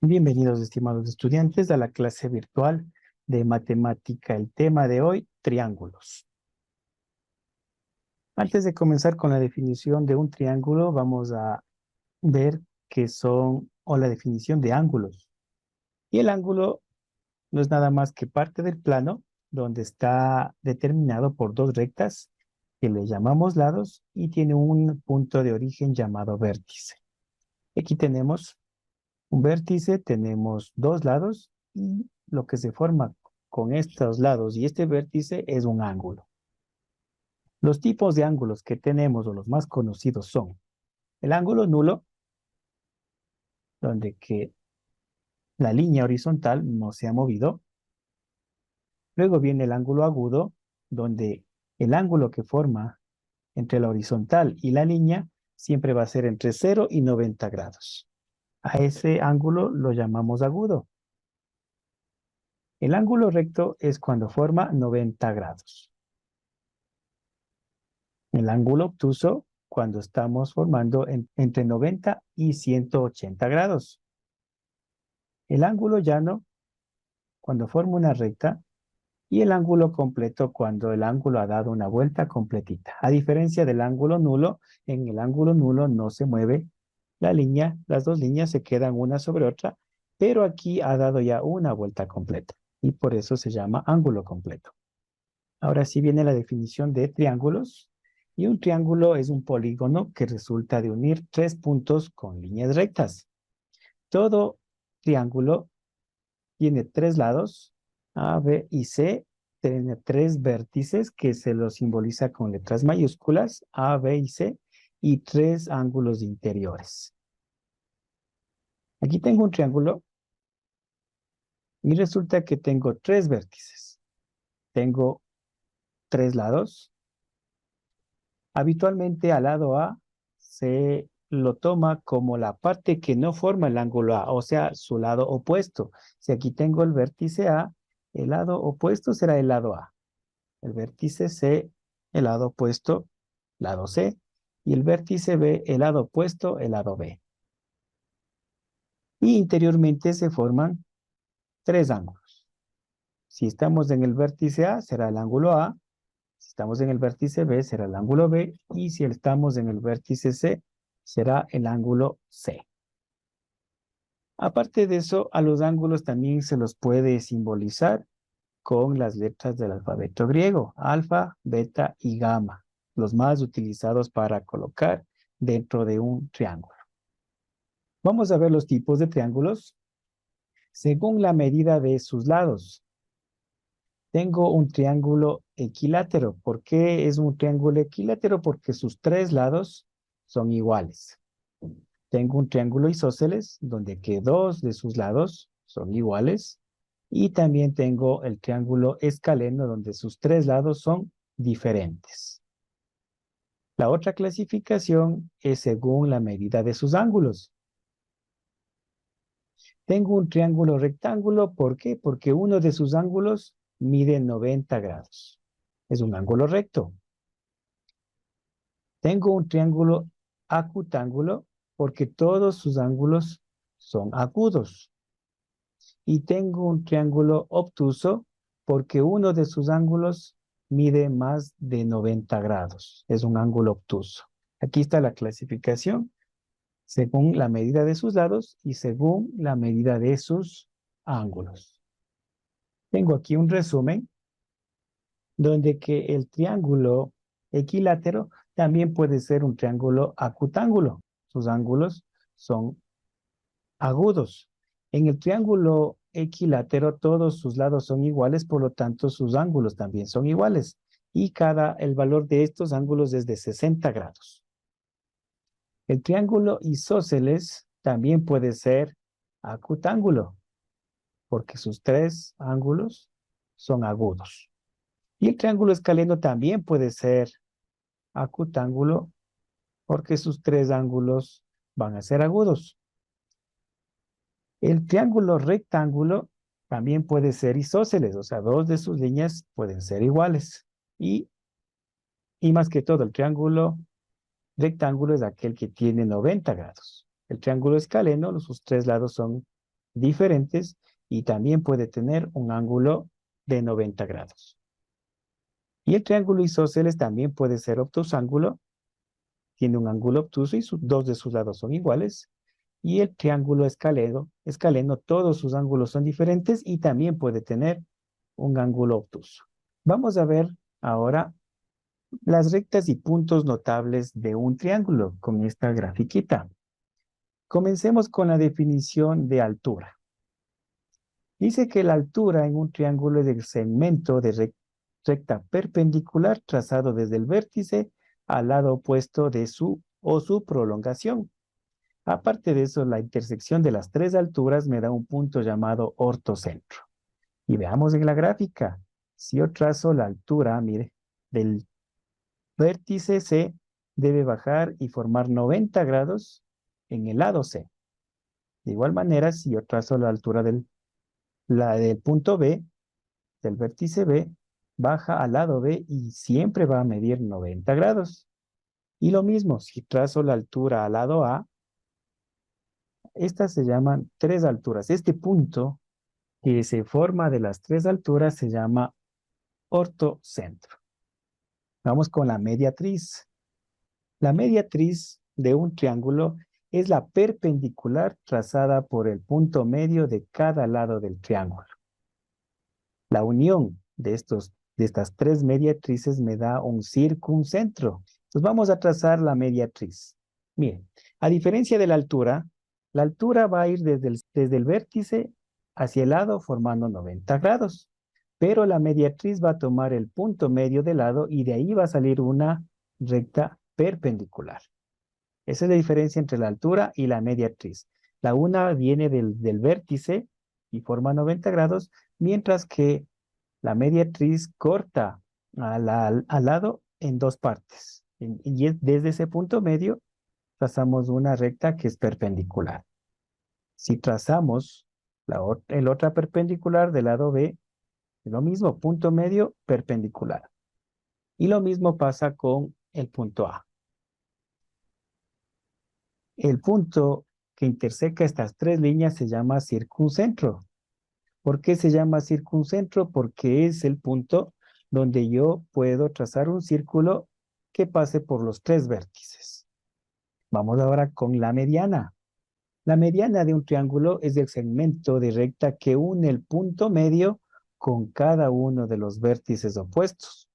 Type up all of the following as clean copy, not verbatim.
Bienvenidos, estimados estudiantes, a la clase virtual de matemática. El tema de hoy, triángulos. Antes de comenzar con la definición de un triángulo, vamos a ver qué son, o la definición de ángulos. Y el ángulo no es nada más que parte del plano donde está determinado por dos rectas que le llamamos lados y tiene un punto de origen llamado vértice. Aquí tenemos un vértice, tenemos dos lados y lo que se forma con estos lados y este vértice es un ángulo. Los tipos de ángulos que tenemos o los más conocidos son el ángulo nulo, donde que la línea horizontal no se ha movido. Luego viene el ángulo agudo, donde el ángulo que forma entre la horizontal y la línea siempre va a ser entre 0 y 90 grados. A ese ángulo lo llamamos agudo. El ángulo recto es cuando forma 90 grados. El ángulo obtuso cuando estamos formando entre 90 y 180 grados. El ángulo llano cuando forma una recta y el ángulo completo cuando el ángulo ha dado una vuelta completita. A diferencia del ángulo nulo, en el ángulo nulo no se mueve la línea, las dos líneas se quedan una sobre otra, pero aquí ha dado ya una vuelta completa y por eso se llama ángulo completo. Ahora sí viene la definición de triángulos. Y un triángulo es un polígono que resulta de unir tres puntos con líneas rectas. Todo triángulo tiene tres lados, A, B y C. Tiene tres vértices que se los simboliza con letras mayúsculas, A, B y C, y tres ángulos interiores. Aquí tengo un triángulo y resulta que tengo tres vértices. Tengo tres lados. Habitualmente al lado A se lo toma como la parte que no forma el ángulo A, o sea, su lado opuesto. Si aquí tengo el vértice A, el lado opuesto será el lado A. El vértice C, el lado opuesto, lado C. Y el vértice B, el lado opuesto, el lado B. Y interiormente se forman tres ángulos. Si estamos en el vértice A, será el ángulo A. Si estamos en el vértice B, será el ángulo B. Y si estamos en el vértice C, será el ángulo C. Aparte de eso, a los ángulos también se los puede simbolizar con las letras del alfabeto griego, alfa, beta y gamma, los más utilizados para colocar dentro de un triángulo. Vamos a ver los tipos de triángulos según la medida de sus lados. Tengo un triángulo equilátero. ¿Por qué es un triángulo equilátero? Porque sus tres lados son iguales. Tengo un triángulo isósceles, donde que dos de sus lados son iguales. Y también tengo el triángulo escaleno, donde sus tres lados son diferentes. La otra clasificación es según la medida de sus ángulos. Tengo un triángulo rectángulo, ¿por qué? Porque uno de sus ángulos mide 90 grados. Es un ángulo recto. Tengo un triángulo acutángulo porque todos sus ángulos son agudos. Y tengo un triángulo obtuso porque uno de sus ángulos mide más de 90 grados. Es un ángulo obtuso. Aquí está la clasificación según la medida de sus lados y según la medida de sus ángulos. Tengo aquí un resumen donde que el triángulo equilátero también puede ser un triángulo acutángulo. Sus ángulos son agudos. En el triángulo equilátero todos sus lados son iguales, por lo tanto sus ángulos también son iguales. Y el valor de estos ángulos es de 60 grados. El triángulo isósceles también puede ser acutángulo, porque sus tres ángulos son agudos. Y el triángulo escaleno también puede ser acutángulo, porque sus tres ángulos van a ser agudos. El triángulo rectángulo también puede ser isósceles, o sea, dos de sus líneas pueden ser iguales. Y más que todo, el triángulo rectángulo es aquel que tiene 90 grados. El triángulo escaleno, sus tres lados son diferentes y también puede tener un ángulo de 90 grados. Y el triángulo isósceles también puede ser obtusángulo, tiene un ángulo obtuso y dos de sus lados son iguales. Y el triángulo escaleno, todos sus ángulos son diferentes y también puede tener un ángulo obtuso. Vamos a ver ahora las rectas y puntos notables de un triángulo con esta grafiquita. Comencemos con la definición de altura. Dice que la altura en un triángulo es el segmento de recta perpendicular trazado desde el vértice al lado opuesto de su prolongación. Aparte de eso, la intersección de las tres alturas me da un punto llamado ortocentro. Y veamos en la gráfica. Si yo trazo la altura, mire, del vértice C, debe bajar y formar 90 grados en el lado C. De igual manera, si yo trazo la altura del punto B, del vértice B, baja al lado B y siempre va a medir 90 grados. Y lo mismo, si trazo la altura al lado A, estas se llaman tres alturas. Este punto que se forma de las tres alturas se llama ortocentro. Vamos con la mediatriz. La mediatriz de un triángulo es la perpendicular trazada por el punto medio de cada lado del triángulo. La unión de estas tres mediatrices me da un circuncentro. Entonces vamos a trazar la mediatriz. Miren, a diferencia de la altura va a ir desde el vértice hacia el lado formando 90 grados. Pero la mediatriz va a tomar el punto medio del lado y de ahí va a salir una recta perpendicular. Esa es la diferencia entre la altura y la mediatriz. La una viene del vértice y forma 90 grados, mientras que la mediatriz corta al lado en dos partes. Y desde ese punto medio trazamos una recta que es perpendicular. Si trazamos el otra perpendicular del lado B, lo mismo, punto medio perpendicular. Y lo mismo pasa con el punto A. El punto que interseca estas tres líneas se llama circuncentro. ¿Por qué se llama circuncentro? Porque es el punto donde yo puedo trazar un círculo que pase por los tres vértices. Vamos ahora con la mediana. La mediana de un triángulo es el segmento de recta que une el punto medio con cada uno de los vértices opuestos.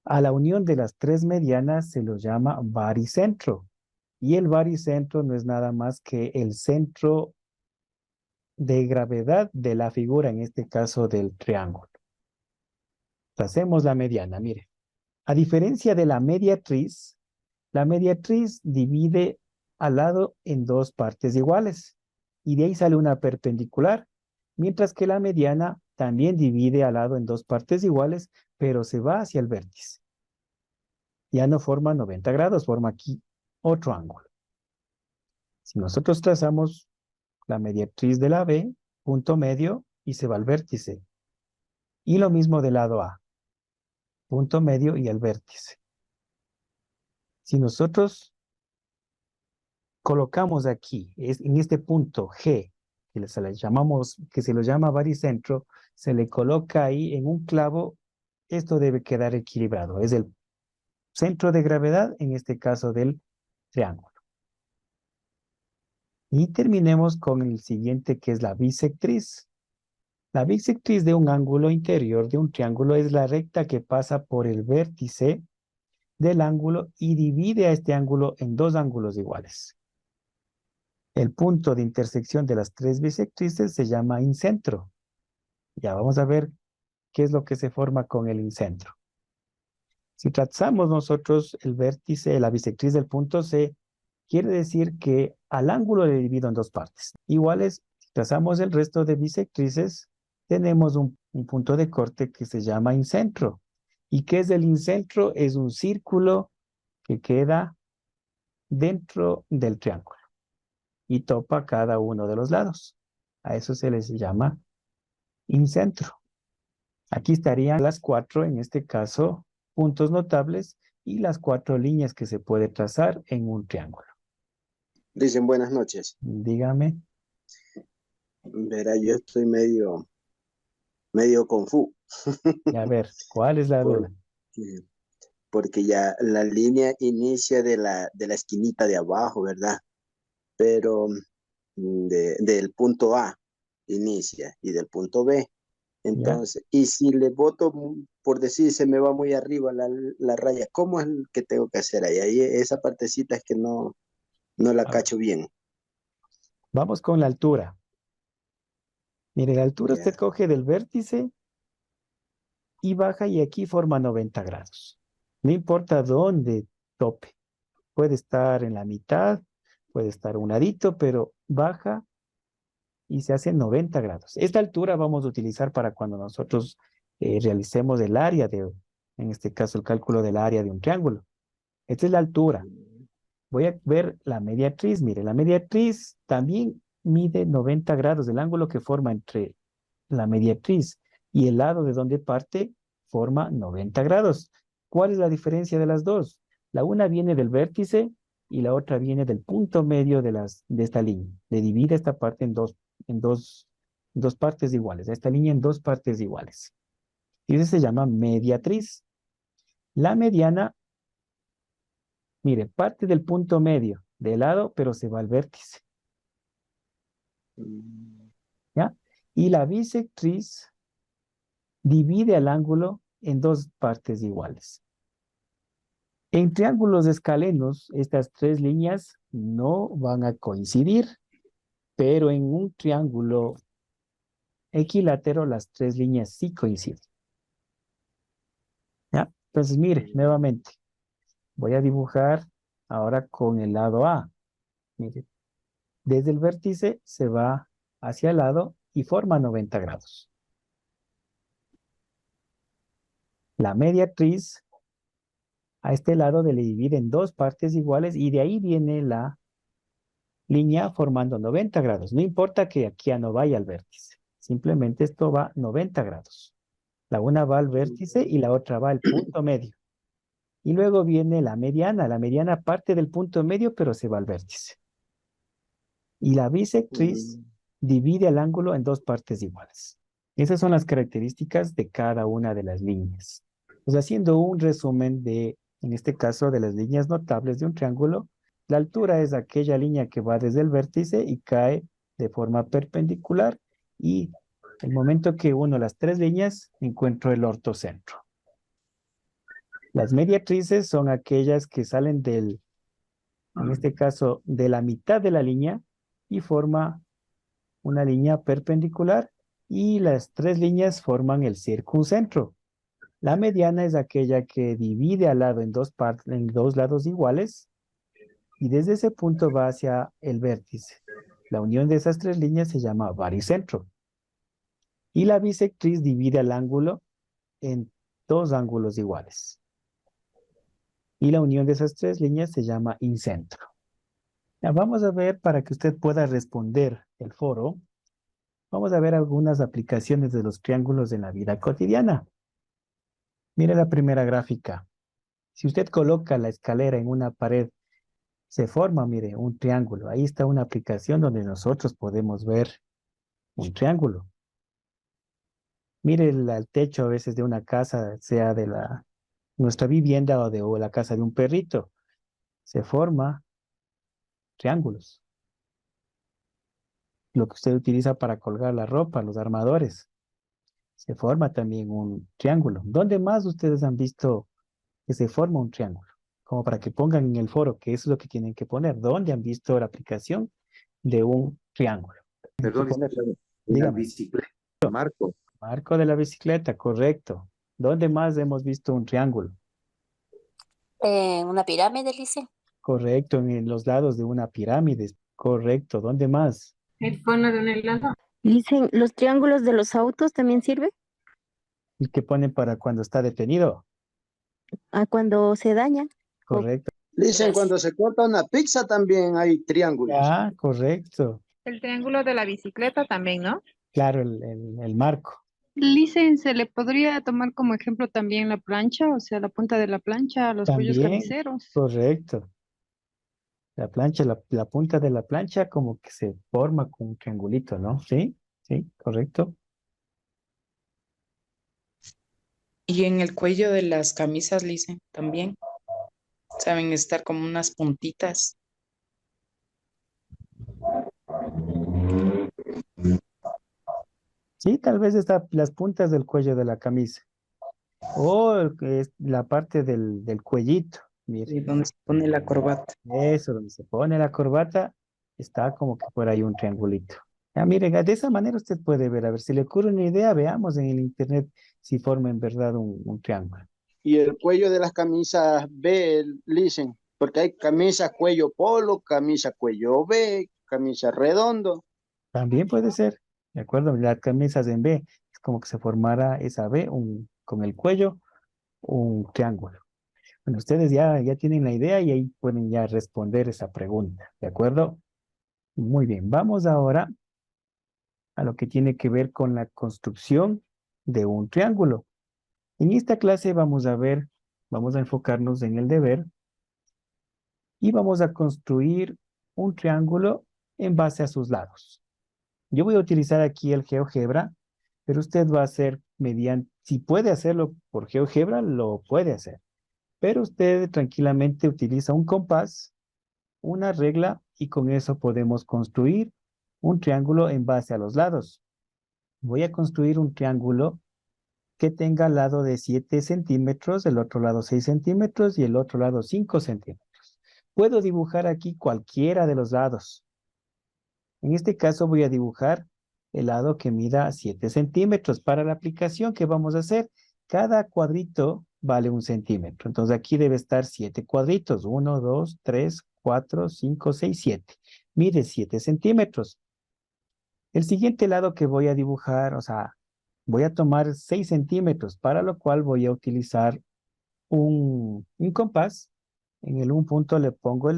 A la unión de las tres medianas se lo llama baricentro. Y el baricentro no es nada más que el centro de gravedad de la figura, en este caso del triángulo. Tracemos la mediana, mire. A diferencia de la mediatriz divide al lado en dos partes iguales. Y de ahí sale una perpendicular. Mientras que la mediana también divide al lado en dos partes iguales, pero se va hacia el vértice. Ya no forma 90 grados, forma aquí otro ángulo. Si nosotros trazamos la mediatriz de la B, punto medio, y se va al vértice. Y lo mismo del lado A, punto medio y al vértice. Si nosotros colocamos aquí, en este punto G, que se lo llama baricentro, se le coloca ahí en un clavo, esto debe quedar equilibrado. Es el centro de gravedad, en este caso del triángulo. Y terminemos con el siguiente, que es la bisectriz. La bisectriz de un ángulo interior de un triángulo es la recta que pasa por el vértice del ángulo y divide a este ángulo en dos ángulos iguales. El punto de intersección de las tres bisectrices se llama incentro. Ya vamos a ver qué es lo que se forma con el incentro. Si trazamos nosotros el vértice, la bisectriz del punto C, quiere decir que al ángulo le divido en dos partes. Iguales, si trazamos el resto de bisectrices, tenemos un punto de corte que se llama incentro. ¿Y qué es el incentro? Es un círculo que queda dentro del triángulo y topa cada uno de los lados. A eso se les llama incentro. Aquí estarían las cuatro, en este caso, puntos notables y las cuatro líneas que se puede trazar en un triángulo. Dicen buenas noches. Dígame. Verá, yo estoy medio confuso. Y a ver, ¿cuál es la duda? Porque, porque ya la línea inicia de la esquinita de abajo, ¿verdad? Pero del punto A inicia y del punto B. ¿Ya? Entonces, y si le boto, por decir, se me va muy arriba la raya, ¿cómo es que tengo que hacer ahí? Ahí esa partecita es que no la A ver, cacho bien. vamos con la altura. Mire, la altura usted Ya. coge del vértice y baja y aquí forma 90 grados. No importa dónde tope. Puede estar en la mitad, puede estar a un ladito, pero baja y se hace 90 grados. Esta altura vamos a utilizar para cuando nosotros realicemos el área en este caso, el cálculo del área de un triángulo. Esta es la altura. Voy a ver la mediatriz. Mire, la mediatriz también mide 90 grados. El ángulo que forma entre la mediatriz y el lado de donde parte forma 90 grados. ¿Cuál es la diferencia de las dos? La una viene del vértice y la otra viene del punto medio de esta línea. Le divide esta parte en dos partes iguales. Esta línea en dos partes iguales. Y eso se llama mediatriz. La mediana, mire, parte del punto medio de lado, pero se va al vértice. Mm, ¿Ya? Y la bisectriz divide el ángulo en dos partes iguales. En triángulos escalenos, estas tres líneas no van a coincidir, pero en un triángulo equilátero las tres líneas sí coinciden. ¿Ya? Entonces, mire, nuevamente, voy a dibujar ahora con el lado A. Mire, desde el vértice se va hacia el lado y forma 90 grados. La mediatriz a este lado le divide en dos partes iguales y de ahí viene la línea formando 90 grados. No importa que aquí ya no vaya al vértice. Simplemente esto va 90 grados. La una va al vértice y la otra va al punto medio. Y luego viene la mediana. La mediana parte del punto medio, pero se va al vértice. Y la bisectriz mm, divide el ángulo en dos partes iguales. Esas son las características de cada una de las líneas. Pues haciendo un resumen en este caso, de las líneas notables de un triángulo, la altura es aquella línea que va desde el vértice y cae de forma perpendicular y el momento que uno las tres líneas, encuentro el ortocentro. Las mediatrices son aquellas que salen en este caso, de la mitad de la línea y forma una línea perpendicular y las tres líneas forman el circuncentro. La mediana es aquella que divide al lado en dos partes, en dos lados iguales y desde ese punto va hacia el vértice. La unión de esas tres líneas se llama baricentro. Y la bisectriz divide el ángulo en dos ángulos iguales. Y la unión de esas tres líneas se llama incentro. Ya, vamos a ver para que usted pueda responder el foro. Vamos a ver algunas aplicaciones de los triángulos en la vida cotidiana. Mire la primera gráfica. Si usted coloca la escalera en una pared, se forma, mire, un triángulo. Ahí está una aplicación donde nosotros podemos ver un triángulo. Mire el techo a veces de una casa, sea de nuestra vivienda o la casa de un perrito. Se forma triángulos. Lo que usted utiliza para colgar la ropa, los armadores. Se forma también un triángulo. ¿Dónde más ustedes han visto que se forma un triángulo? Como para que pongan en el foro, que eso es lo que tienen que poner. ¿Dónde han visto la aplicación de un triángulo? Tienen que Perdón, poner, disculpe, en la dígame, bicicleta, Marco. marco de la bicicleta, correcto. ¿Dónde más hemos visto un triángulo? Una pirámide, dice. Correcto, en los lados de una pirámide. Correcto. ¿Dónde más? El fondo de un helado. Dicen, ¿los triángulos de los autos también sirve? ¿Y qué ponen para cuando está detenido? ¿A cuando se daña? O Correcto. Dicen, Pues, cuando se corta una pizza también hay triángulos. Ya, correcto. El triángulo de la bicicleta también, ¿no? Claro, el marco. Listen, se le podría tomar como ejemplo también la plancha, o sea, la punta de la plancha, los cuellos También, carniceros. correcto. La plancha, la punta de la plancha como que se forma con un triangulito, ¿no? ¿Sí? Sí, correcto. Y en el cuello de las camisas, Lice, también saben estar como unas puntitas. Sí, tal vez está las puntas del cuello de la camisa. O el que es la parte del cuellito. Mire, Y donde se pone la corbata. eso, donde se pone la corbata, está como que por ahí un triangulito. Ya, mire, de esa manera usted puede ver, a ver, si le ocurre una idea, veamos en el internet si forma en verdad un triángulo. Y el cuello de las camisas B, dicen, porque hay camisa cuello polo, camisa cuello B, camisa redondo. También puede ser, ¿de acuerdo? Las camisas en B, es como que se formara esa B con el cuello, un triángulo. Bueno, ustedes ya tienen la idea y ahí pueden ya responder esa pregunta, ¿de acuerdo? Muy bien, vamos ahora a lo que tiene que ver con la construcción de un triángulo. En esta clase vamos a ver, vamos a enfocarnos en el deber y vamos a construir un triángulo en base a sus lados. Yo voy a utilizar aquí el GeoGebra, pero usted va a hacer mediante, si puede hacerlo por GeoGebra, lo puede hacer. Pero usted tranquilamente utiliza un compás, una regla y con eso podemos construir un triángulo en base a los lados. Voy a construir un triángulo que tenga lado de 7 centímetros, el otro lado 6 centímetros y el otro lado 5 centímetros. Puedo dibujar aquí cualquiera de los lados. En este caso voy a dibujar el lado que mida 7 centímetros. Para la aplicación que vamos a hacer, cada cuadrito vale 1 centímetro. Entonces aquí debe estar 7 cuadritos. 1, 2, 3, 4, 5, 6, 7. Mide 7 centímetros. El siguiente lado que voy a dibujar, o sea, voy a tomar 6 centímetros, para lo cual voy a utilizar un compás. En el un punto le pongo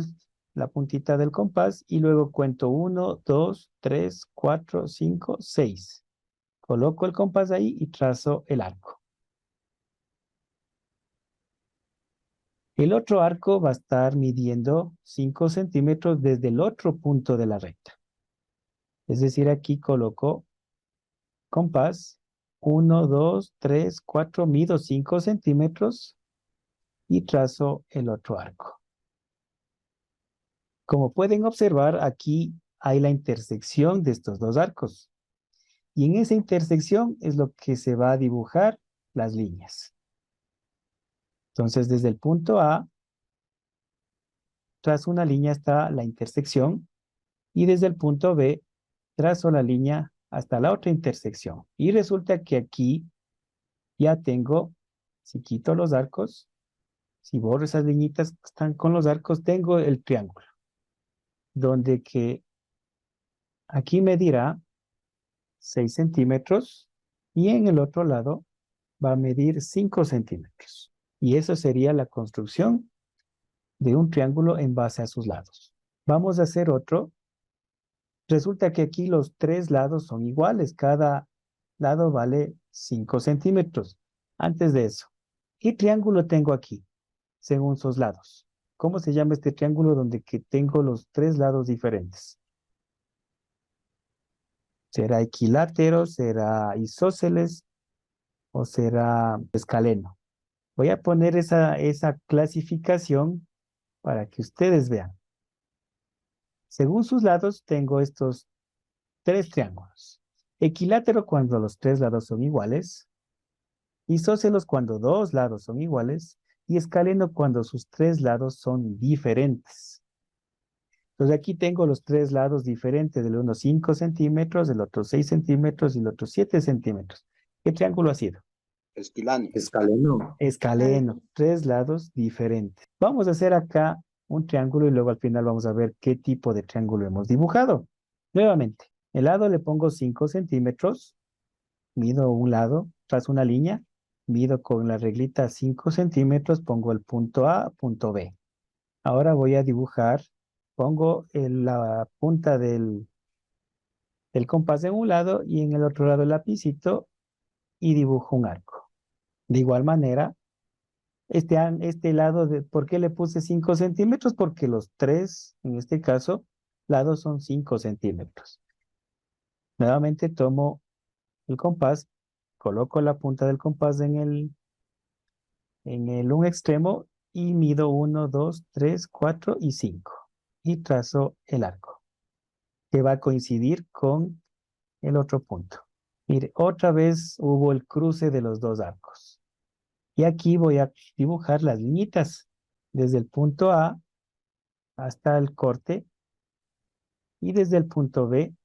la puntita del compás y luego cuento 1, 2, 3, 4, 5, 6. Coloco el compás ahí y trazo el arco. El otro arco va a estar midiendo 5 centímetros desde el otro punto de la recta. Es decir, aquí coloco compás, 1, 2, 3, 4, mido 5 centímetros y trazo el otro arco. Como pueden observar, aquí hay la intersección de estos dos arcos. Y en esa intersección es lo que se va a dibujar las líneas. Entonces, desde el punto A, trazo una línea hasta la intersección y desde el punto B, trazo la línea hasta la otra intersección. Y resulta que aquí ya tengo, si quito los arcos, si borro esas liñitas que están con los arcos, tengo el triángulo, donde que aquí me dirá 6 centímetros y en el otro lado va a medir 5 centímetros. Y eso sería la construcción de un triángulo en base a sus lados. Vamos a hacer otro. Resulta que aquí los 3 lados son iguales. Cada lado vale 5 centímetros. Antes de eso, ¿qué triángulo tengo aquí? Según sus lados. ¿Cómo se llama este triángulo donde que tengo los 3 lados diferentes? ¿Será equilátero? ¿Será isósceles? ¿O será escaleno? Voy a poner esa clasificación para que ustedes vean. Según sus lados, tengo estos 3 triángulos. Equilátero cuando los 3 lados son iguales. Isósceles cuando 2 lados son iguales. Y escaleno cuando sus 3 lados son diferentes. Entonces aquí tengo los 3 lados diferentes, del uno 5 centímetros, del otro 6 centímetros y el otro 7 centímetros. ¿Qué triángulo ha sido? Esquilano. Escaleno. Escaleno, 3 lados diferentes. Vamos a hacer acá un triángulo y luego al final vamos a ver qué tipo de triángulo hemos dibujado. Nuevamente, el lado le pongo 5 centímetros, mido un lado, trazo una línea, mido con la reglita 5 centímetros, pongo el punto A, punto B. Ahora voy a dibujar, pongo la punta del compás en un lado y en el otro lado el lapicito y dibujo un arco. De igual manera, este lado, ¿por qué le puse 5 centímetros? Porque los 3, en este caso, lados son 5 centímetros. Nuevamente tomo el compás, coloco la punta del compás en un extremo y mido 1, 2, 3, 4 y 5. Y trazo el arco, que va a coincidir con el otro punto. Mire, otra vez hubo el cruce de los dos arcos. Y aquí voy a dibujar las liñitas desde el punto A hasta el corte y desde el punto B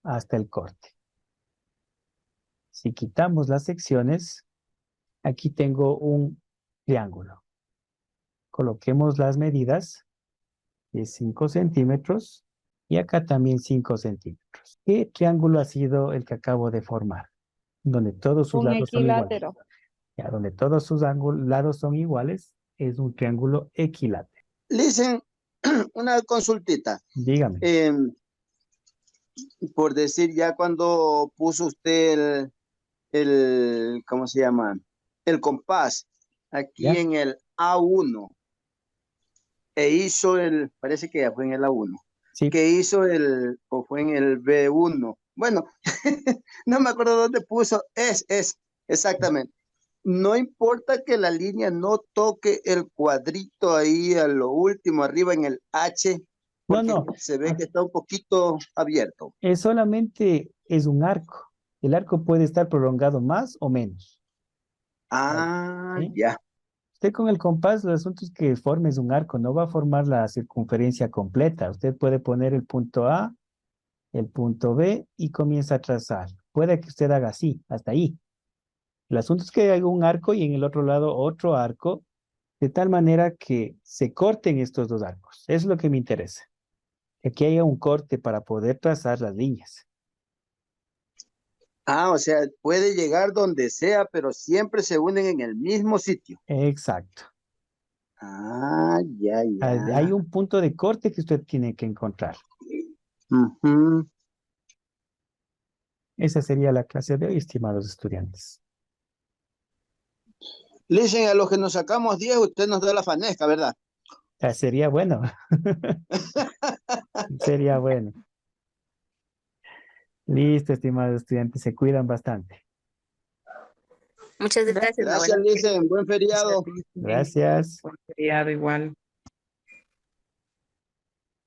hasta el corte. Si quitamos las secciones, aquí tengo un triángulo. Coloquemos las medidas de 5 centímetros y acá también 5 centímetros. ¿Qué triángulo ha sido el que acabo de formar? Donde todos sus Un lados son iguales. equilátero. Ya, donde todos sus lados son iguales, es un triángulo equilátero. Listen, una consultita. Dígame. Por decir, ya cuando puso usted ¿cómo se llama? El compás aquí ¿Ya? en el A1 e hizo parece que ya fue en el A1, Sí, que hizo o fue en el B1. Bueno, no me acuerdo dónde puso, exactamente. No importa que la línea no toque el cuadrito ahí a lo último, arriba en el H, porque no. se ve que está un poquito abierto. Solamente es un arco. El arco puede estar prolongado más o menos. ¿Sí? Ya. Usted con el compás, el asunto es que formes un arco, no va a formar la circunferencia completa. Usted puede poner el punto A, el punto B y comienza a trazar. Puede que usted haga así, hasta ahí. El asunto es que haga un arco y en el otro lado otro arco, de tal manera que se corten estos dos arcos. Eso es lo que me interesa. Que aquí haya un corte para poder trazar las líneas. O sea, puede llegar donde sea, pero siempre se unen en el mismo sitio. Exacto. Ya. Hay un punto de corte que usted tiene que encontrar. Ujú. Esa sería la clase de hoy, estimados estudiantes. Listen, a los que nos sacamos 10, usted nos da la fanesca, ¿verdad? Sería bueno. Sería bueno. Listo, estimados estudiantes, se cuidan bastante. Muchas gracias, Gracias, Listen. Buen feriado. Gracias. Buen feriado igual.